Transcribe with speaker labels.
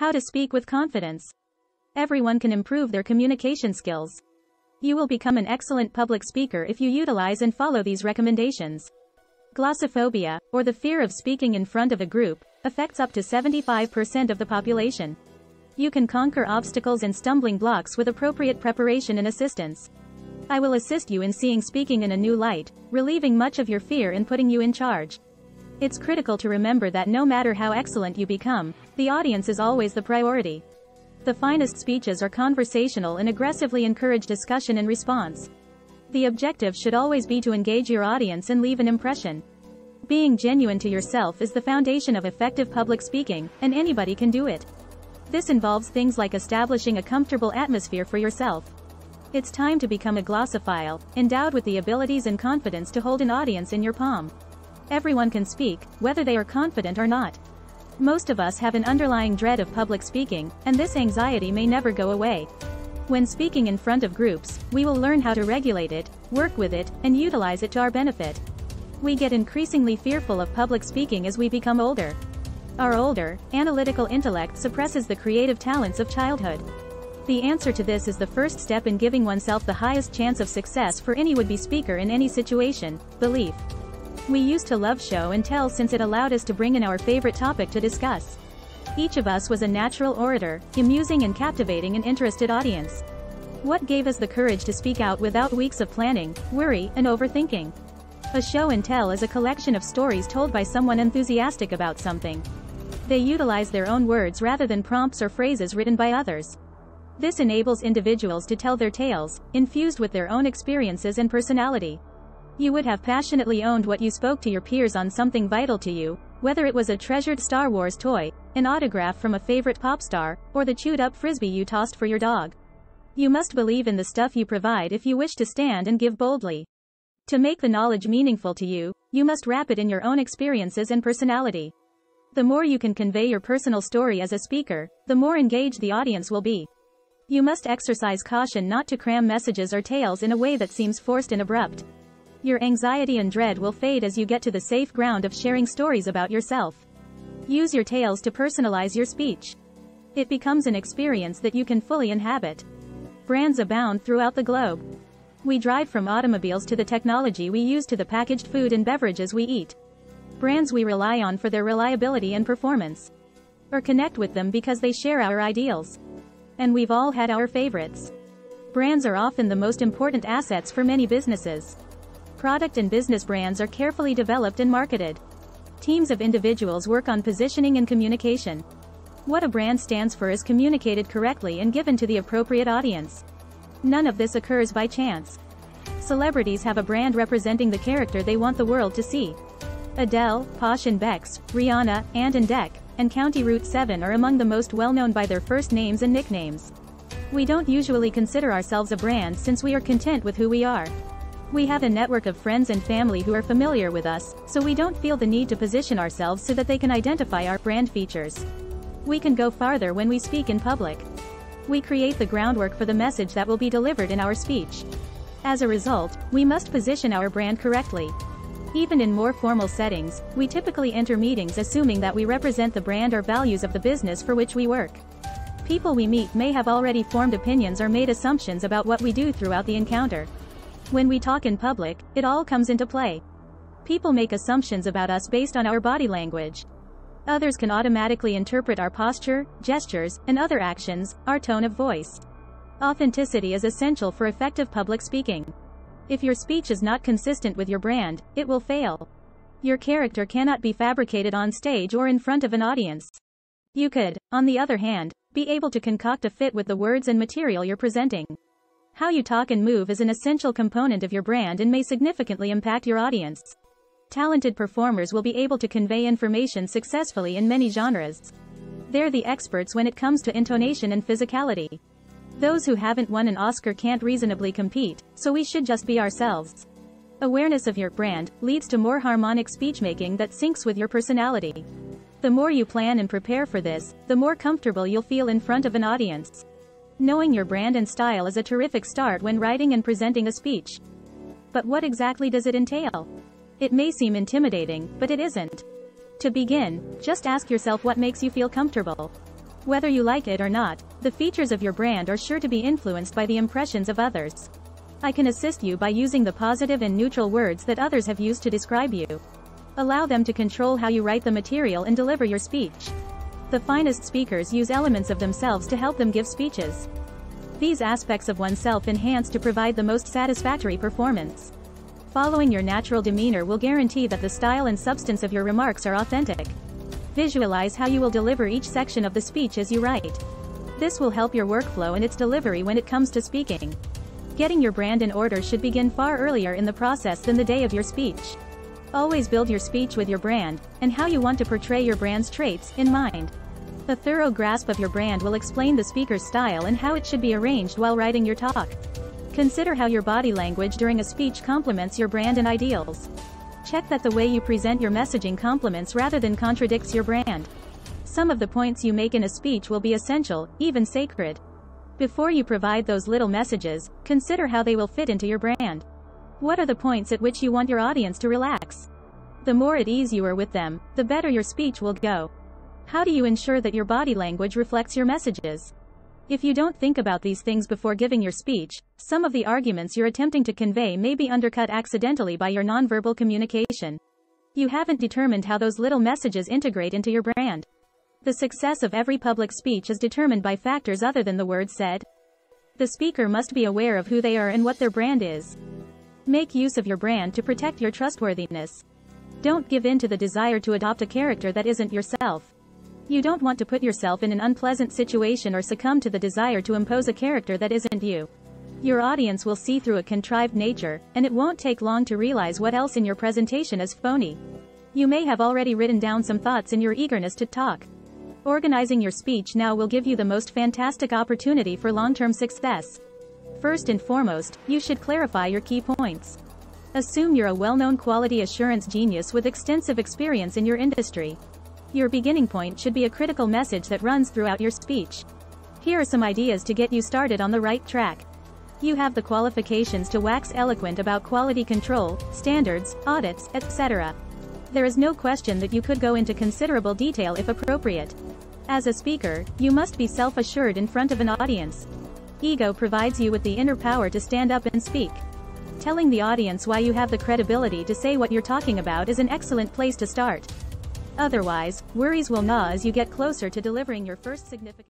Speaker 1: How to speak with confidence. Everyone can improve their communication skills. You will become an excellent public speaker if you utilize and follow these recommendations. Glossophobia, or the fear of speaking in front of a group, affects up to 75% of the population. You can conquer obstacles and stumbling blocks with appropriate preparation and assistance. I will assist you in seeing speaking in a new light, relieving much of your fear and putting you in charge. It's critical to remember that no matter how excellent you become, the audience is always the priority. The finest speeches are conversational and aggressively encourage discussion and response. The objective should always be to engage your audience and leave an impression. Being genuine to yourself is the foundation of effective public speaking, and anybody can do it. This involves things like establishing a comfortable atmosphere for yourself. It's time to become a glossophile, endowed with the abilities and confidence to hold an audience in your palm. Everyone can speak, whether they are confident or not. Most of us have an underlying dread of public speaking, and this anxiety may never go away. When speaking in front of groups, we will learn how to regulate it, work with it, and utilize it to our benefit. We get increasingly fearful of public speaking as we become older. Our older, analytical intellect suppresses the creative talents of childhood. The answer to this is the first step in giving oneself the highest chance of success for any would-be speaker in any situation: belief. We used to love show and tell since it allowed us to bring in our favorite topic to discuss. Each of us was a natural orator, amusing and captivating an interested audience. What gave us the courage to speak out without weeks of planning, worry, and overthinking? A show and tell is a collection of stories told by someone enthusiastic about something. They utilize their own words rather than prompts or phrases written by others. This enables individuals to tell their tales, infused with their own experiences and personality. You would have passionately owned what you spoke to your peers on something vital to you, whether it was a treasured Star Wars toy, an autograph from a favorite pop star, or the chewed-up frisbee you tossed for your dog. You must believe in the stuff you provide if you wish to stand and give boldly. To make the knowledge meaningful to you, you must wrap it in your own experiences and personality. The more you can convey your personal story as a speaker, the more engaged the audience will be. You must exercise caution not to cram messages or tales in a way that seems forced and abrupt. Your anxiety and dread will fade as you get to the safe ground of sharing stories about yourself. Use your tales to personalize your speech. It becomes an experience that you can fully inhabit. Brands abound throughout the globe. We drive from automobiles to the technology we use to the packaged food and beverages we eat. Brands we rely on for their reliability and performance. Or connect with them because they share our ideals. And we've all had our favorites. Brands are often the most important assets for many businesses. Product and business brands are carefully developed and marketed. Teams of individuals work on positioning and communication. What a brand stands for is communicated correctly and given to the appropriate audience. None of this occurs by chance. Celebrities have a brand representing the character they want the world to see. Adele, Posh and Becks, Rihanna, and Dec, and County Route 7 are among the most well-known by their first names and nicknames. We don't usually consider ourselves a brand since we are content with who we are. We have a network of friends and family who are familiar with us, so we don't feel the need to position ourselves so that they can identify our brand features. We can go farther when we speak in public. We create the groundwork for the message that will be delivered in our speech. As a result, we must position our brand correctly. Even in more formal settings, we typically enter meetings assuming that we represent the brand or values of the business for which we work. People we meet may have already formed opinions or made assumptions about what we do throughout the encounter. When we talk in public, it all comes into play. People make assumptions about us based on our body language. Others can automatically interpret our posture, gestures, and other actions, our tone of voice. Authenticity is essential for effective public speaking. If your speech is not consistent with your brand, it will fail. Your character cannot be fabricated on stage or in front of an audience. You could, on the other hand, be able to concoct a fit with the words and material you're presenting. How you talk and move is an essential component of your brand and may significantly impact your audience. Talented performers will be able to convey information successfully in many genres. They're the experts when it comes to intonation and physicality. Those who haven't won an Oscar can't reasonably compete, so we should just be ourselves. Awareness of your brand leads to more harmonic speechmaking that syncs with your personality. The more you plan and prepare for this, the more comfortable you'll feel in front of an audience. Knowing your brand and style is a terrific start when writing and presenting a speech. But what exactly does it entail? It may seem intimidating, but it isn't. To begin, just ask yourself what makes you feel comfortable. Whether you like it or not, the features of your brand are sure to be influenced by the impressions of others. I can assist you by using the positive and neutral words that others have used to describe you. Allow them to control how you write the material and deliver your speech. The finest speakers use elements of themselves to help them give speeches. These aspects of oneself enhance to provide the most satisfactory performance. Following your natural demeanor will guarantee that the style and substance of your remarks are authentic. Visualize how you will deliver each section of the speech as you write. This will help your workflow and its delivery when it comes to speaking. Getting your brand in order should begin far earlier in the process than the day of your speech. Always build your speech with your brand, and how you want to portray your brand's traits, in mind. A thorough grasp of your brand will explain the speaker's style and how it should be arranged while writing your talk. Consider how your body language during a speech complements your brand and ideals. Check that the way you present your messaging complements rather than contradicts your brand. Some of the points you make in a speech will be essential, even sacred. Before you provide those little messages, consider how they will fit into your brand. What are the points at which you want your audience to relax? The more at ease you are with them, the better your speech will go. How do you ensure that your body language reflects your messages? If you don't think about these things before giving your speech, some of the arguments you're attempting to convey may be undercut accidentally by your nonverbal communication. You haven't determined how those little messages integrate into your brand. The success of every public speech is determined by factors other than the words said. The speaker must be aware of who they are and what their brand is. Make use of your brand to protect your trustworthiness. Don't give in to the desire to adopt a character that isn't yourself. You don't want to put yourself in an unpleasant situation or succumb to the desire to impose a character that isn't you. Your audience will see through a contrived nature, and it won't take long to realize what else in your presentation is phony. You may have already written down some thoughts in your eagerness to talk. Organizing your speech now will give you the most fantastic opportunity for long-term success. First and foremost, you should clarify your key points. Assume you're a well-known quality assurance genius with extensive experience in your industry. Your beginning point should be a critical message that runs throughout your speech. Here are some ideas to get you started on the right track. You have the qualifications to wax eloquent about quality control, standards, audits, etc. There is no question that you could go into considerable detail if appropriate. As a speaker, you must be self-assured in front of an audience. Ego provides you with the inner power to stand up and speak. Telling the audience why you have the credibility to say what you're talking about is an excellent place to start. Otherwise, worries will gnaw as you get closer to delivering your first significant